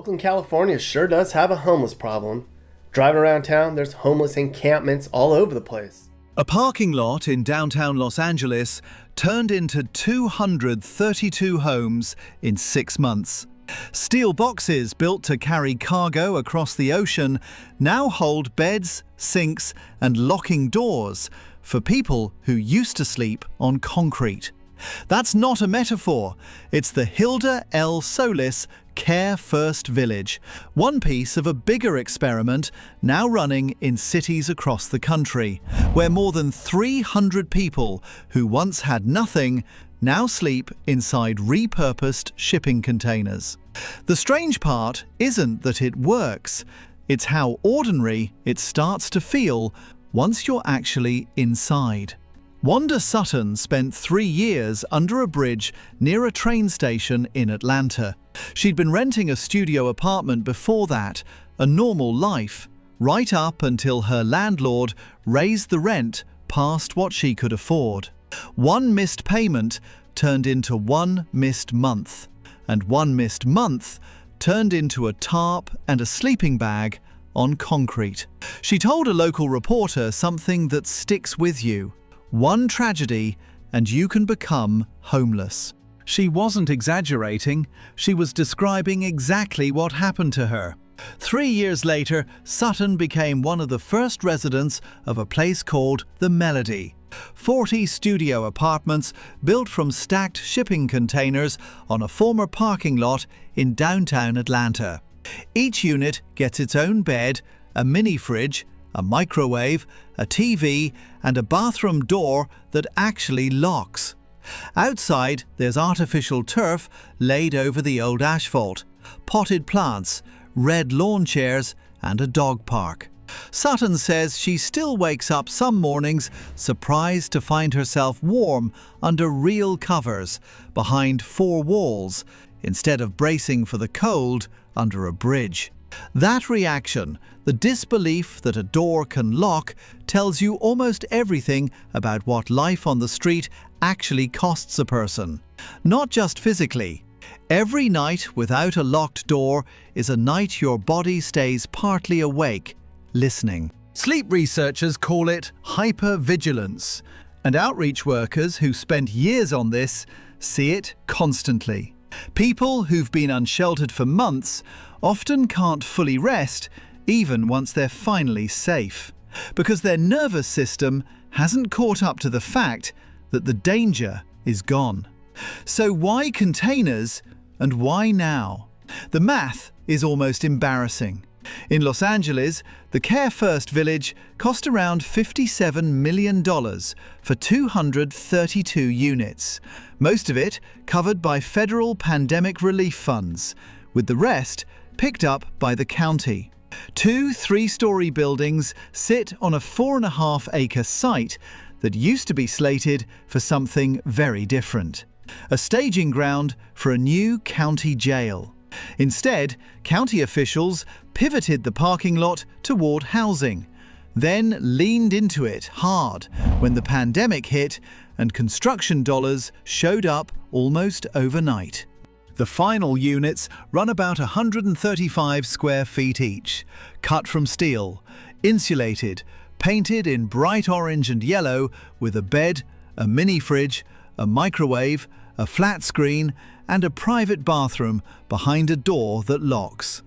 Oakland, California sure does have a homeless problem. Driving around town, there's homeless encampments all over the place. A parking lot in downtown Los Angeles turned into 232 homes in 6 months. Steel boxes built to carry cargo across the ocean now hold beds, sinks, and locking doors for people who used to sleep on concrete. That's not a metaphor. It's the Hilda L. Solis Care First Village, one piece of a bigger experiment now running in cities across the country, where more than 300 people who once had nothing now sleep inside repurposed shipping containers. The strange part isn't that it works, it's how ordinary it starts to feel once you're actually inside. Wanda Sutton spent 3 years under a bridge near a train station in Atlanta. She'd been renting a studio apartment before that, a normal life, right up until her landlord raised the rent past what she could afford. One missed payment turned into one missed month, and one missed month turned into a tarp and a sleeping bag on concrete. She told a local reporter something that sticks with you. One tragedy and you can become homeless. She wasn't exaggerating, she was describing exactly what happened to her. 3 years later, Sutton became one of the first residents of a place called The Melody. 40 studio apartments built from stacked shipping containers on a former parking lot in downtown Atlanta. Each unit gets its own bed, a mini fridge, a microwave, a TV, and a bathroom door that actually locks. Outside, there's artificial turf laid over the old asphalt, potted plants, red lawn chairs, and a dog park. Sutton says she still wakes up some mornings surprised to find herself warm under real covers behind 4 walls instead of bracing for the cold under a bridge. That reaction, the disbelief that a door can lock, tells you almost everything about what life on the street actually costs a person. Not just physically. Every night without a locked door is a night your body stays partly awake, listening. Sleep researchers call it hypervigilance, and outreach workers who spent years on this see it constantly. People who've been unsheltered for months often can't fully rest, even once they're finally safe, because their nervous system hasn't caught up to the fact that the danger is gone. So why containers, and why now? The math is almost embarrassing. In Los Angeles, the Care First Village cost around $57 million for 232 units, most of it covered by federal pandemic relief funds, with the rest picked up by the county. 2 3-story buildings sit on a 4.5-acre site that used to be slated for something very different, a staging ground for a new county jail. Instead, county officials pivoted the parking lot toward housing, then leaned into it hard when the pandemic hit and construction dollars showed up almost overnight. The final units run about 135 square feet each, cut from steel, insulated, painted in bright orange and yellow, with a bed, a mini fridge, a microwave, a flat screen, and a private bathroom behind a door that locks.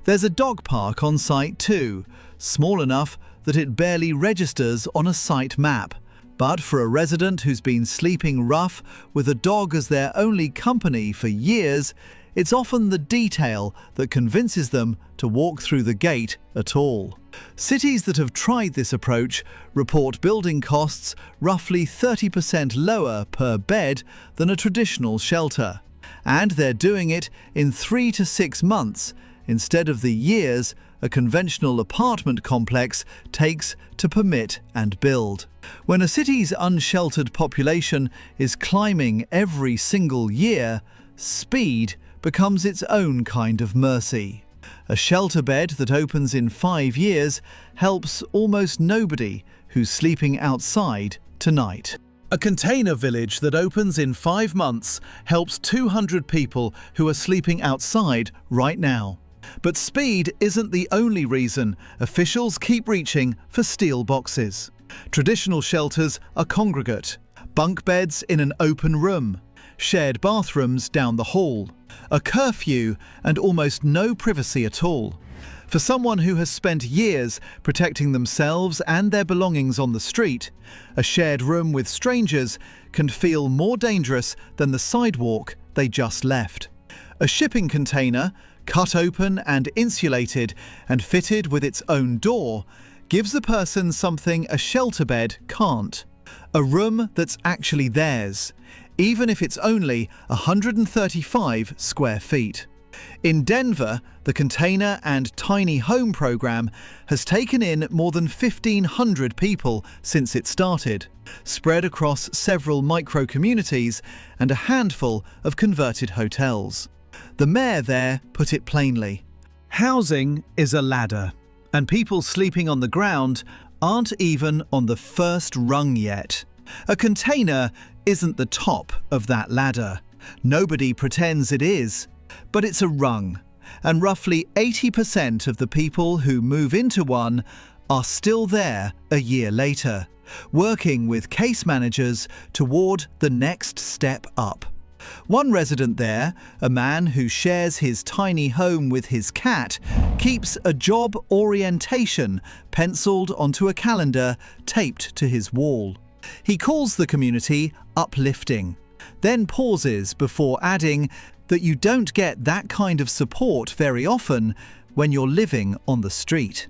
There's a dog park on site too, small enough that it barely registers on a site map. But for a resident who's been sleeping rough with a dog as their only company for years, it's often the detail that convinces them to walk through the gate at all. Cities that have tried this approach report building costs roughly 30% lower per bed than a traditional shelter. And they're doing it in 3 to 6 months instead of the years a conventional apartment complex takes to permit and build. When a city's unsheltered population is climbing every single year, speed becomes its own kind of mercy. A shelter bed that opens in 5 years helps almost nobody who's sleeping outside tonight. A container village that opens in 5 months helps 200 people who are sleeping outside right now. But speed isn't the only reason officials keep reaching for steel boxes. Traditional shelters are congregate, bunk beds in an open room, shared bathrooms down the hall, a curfew and almost no privacy at all. For someone who has spent years protecting themselves and their belongings on the street, a shared room with strangers can feel more dangerous than the sidewalk they just left. A shipping container, cut open and insulated and fitted with its own door, gives the person something a shelter bed can't. A room that's actually theirs, even if it's only 135 square feet. In Denver, the Container and Tiny Home program has taken in more than 1,500 people since it started, spread across several micro-communities and a handful of converted hotels. The mayor there put it plainly: housing is a ladder, and people sleeping on the ground aren't even on the first rung yet. A container isn't the top of that ladder. Nobody pretends it is. But it's a rung, and roughly 80% of the people who move into one are still there a year later, working with case managers toward the next step up. One resident there, a man who shares his tiny home with his cat, keeps a job orientation penciled onto a calendar taped to his wall. He calls the community uplifting, then pauses before adding that you don't get that kind of support very often when you're living on the street.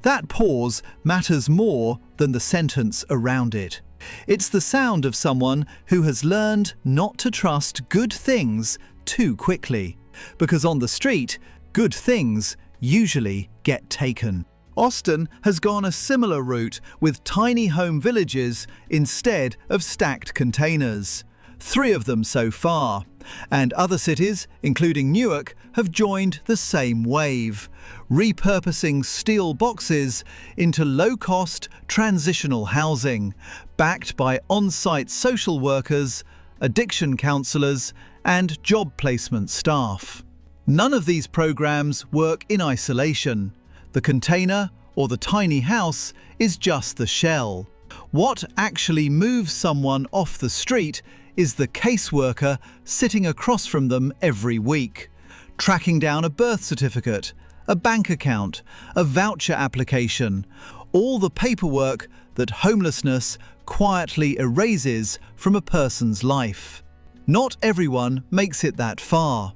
That pause matters more than the sentence around it. It's the sound of someone who has learned not to trust good things too quickly, because on the street, good things usually get taken. Austin has gone a similar route with tiny home villages instead of stacked containers. 3 of them so far. And other cities, including Newark, have joined the same wave, repurposing steel boxes into low-cost transitional housing, backed by on-site social workers, addiction counsellors, and job placement staff. None of these programs work in isolation. The container or the tiny house is just the shell. What actually moves someone off the street is the caseworker sitting across from them every week, tracking down a birth certificate, a bank account, a voucher application, all the paperwork that homelessness quietly erases from a person's life. Not everyone makes it that far,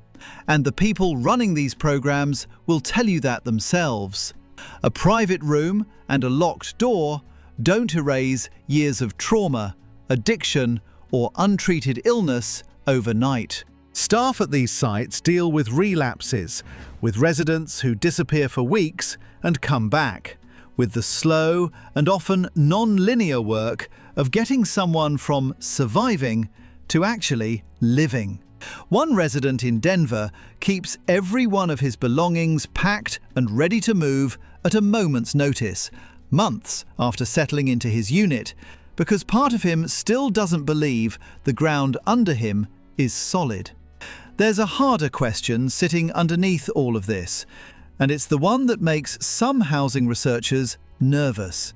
and the people running these programs will tell you that themselves. A private room and a locked door don't erase years of trauma, addiction, or untreated illness overnight. Staff at these sites deal with relapses, with residents who disappear for weeks and come back, with the slow and often non-linear work of getting someone from surviving to actually living. One resident in Denver keeps every one of his belongings packed and ready to move at a moment's notice, months after settling into his unit, because part of him still doesn't believe the ground under him is solid. There's a harder question sitting underneath all of this, and it's the one that makes some housing researchers nervous.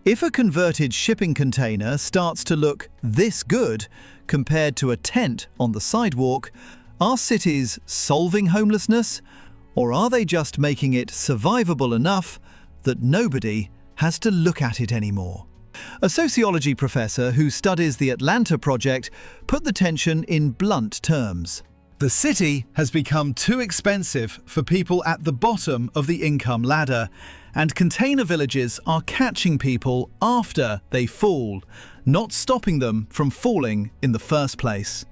If a converted shipping container starts to look this good compared to a tent on the sidewalk, are cities solving homelessness, or are they just making it survivable enough that nobody has to look at it anymore? A sociology professor who studies the Atlanta project put the tension in blunt terms. The city has become too expensive for people at the bottom of the income ladder, and container villages are catching people after they fall, not stopping them from falling in the first place.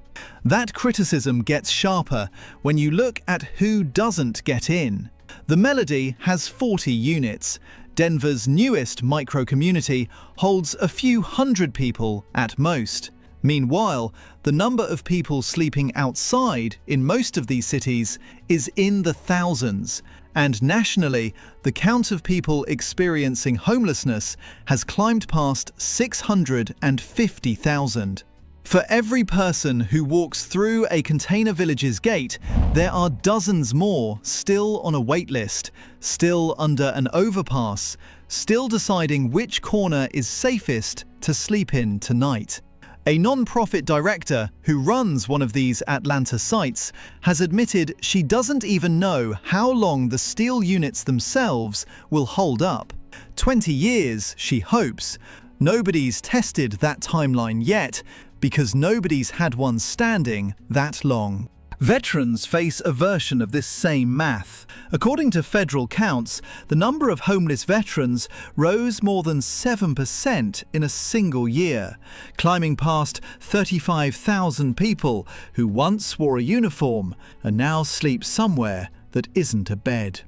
That criticism gets sharper when you look at who doesn't get in. The Melody has 40 units. Denver's newest micro-community holds a few hundred people at most. Meanwhile, the number of people sleeping outside in most of these cities is in the thousands, and nationally, the count of people experiencing homelessness has climbed past 650,000. For every person who walks through a container village's gate, there are dozens more still on a wait list, still under an overpass, still deciding which corner is safest to sleep in tonight. A non-profit director who runs one of these Atlanta sites has admitted she doesn't even know how long the steel units themselves will hold up. 20 years, she hopes. Nobody's tested that timeline yet, because nobody's had one standing that long. Veterans face a version of this same math. According to federal counts, the number of homeless veterans rose more than 7% in a single year, climbing past 35,000 people who once wore a uniform and now sleep somewhere that isn't a bed.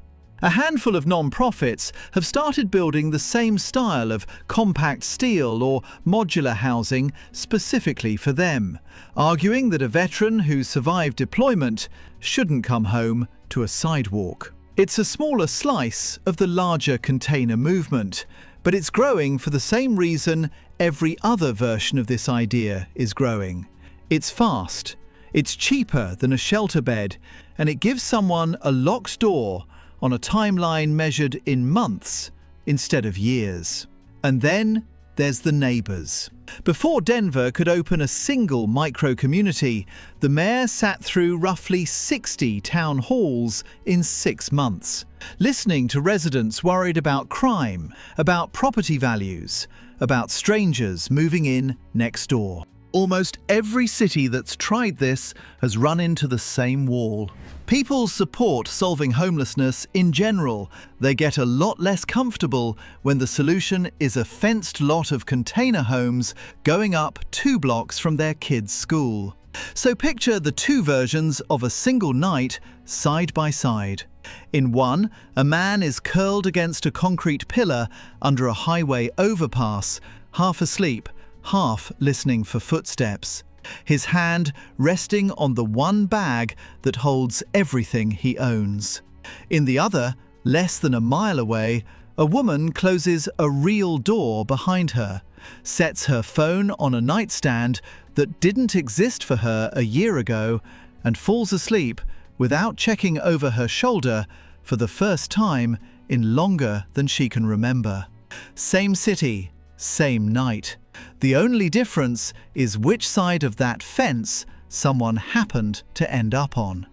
A handful of non-profits have started building the same style of compact steel or modular housing specifically for them, arguing that a veteran who survived deployment shouldn't come home to a sidewalk. It's a smaller slice of the larger container movement, but it's growing for the same reason every other version of this idea is growing. It's fast, it's cheaper than a shelter bed, and it gives someone a locked door on a timeline measured in months instead of years. And then there's the neighbours. Before Denver could open a single micro-community, the mayor sat through roughly 60 town halls in 6 months, listening to residents worried about crime, about property values, about strangers moving in next door. Almost every city that's tried this has run into the same wall. People support solving homelessness in general. They get a lot less comfortable when the solution is a fenced lot of container homes going up 2 blocks from their kids' school. So picture the 2 versions of a single night side by side. In one, a man is curled against a concrete pillar under a highway overpass, half asleep, half listening for footsteps, his hand resting on the one bag that holds everything he owns. In the other, less than a mile away, a woman closes a real door behind her, sets her phone on a nightstand that didn't exist for her a year ago, and falls asleep without checking over her shoulder for the first time in longer than she can remember. Same city, same night. The only difference is which side of that fence someone happened to end up on.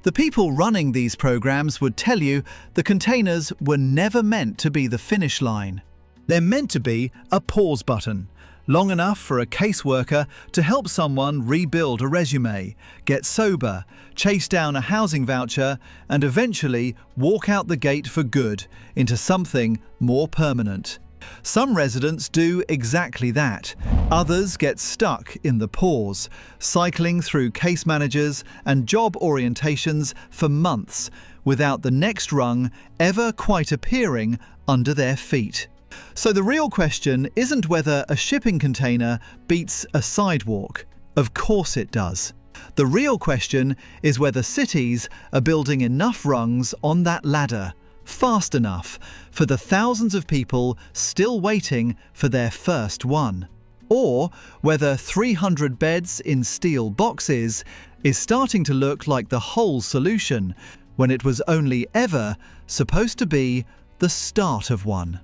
The people running these programs would tell you the containers were never meant to be the finish line. They're meant to be a pause button, long enough for a caseworker to help someone rebuild a resume, get sober, chase down a housing voucher, and eventually walk out the gate for good into something more permanent. Some residents do exactly that. Others get stuck in the pause, cycling through case managers and job orientations for months without the next rung ever quite appearing under their feet. So the real question isn't whether a shipping container beats a sidewalk. Of course it does. The real question is whether cities are building enough rungs on that ladder fast enough for the thousands of people still waiting for their first one, or whether 300 beds in steel boxes is starting to look like the whole solution when it was only ever supposed to be the start of one.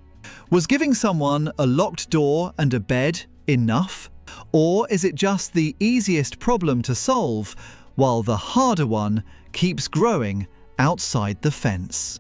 Was giving someone a locked door and a bed enough? Or is it just the easiest problem to solve while the harder one keeps growing outside the fence?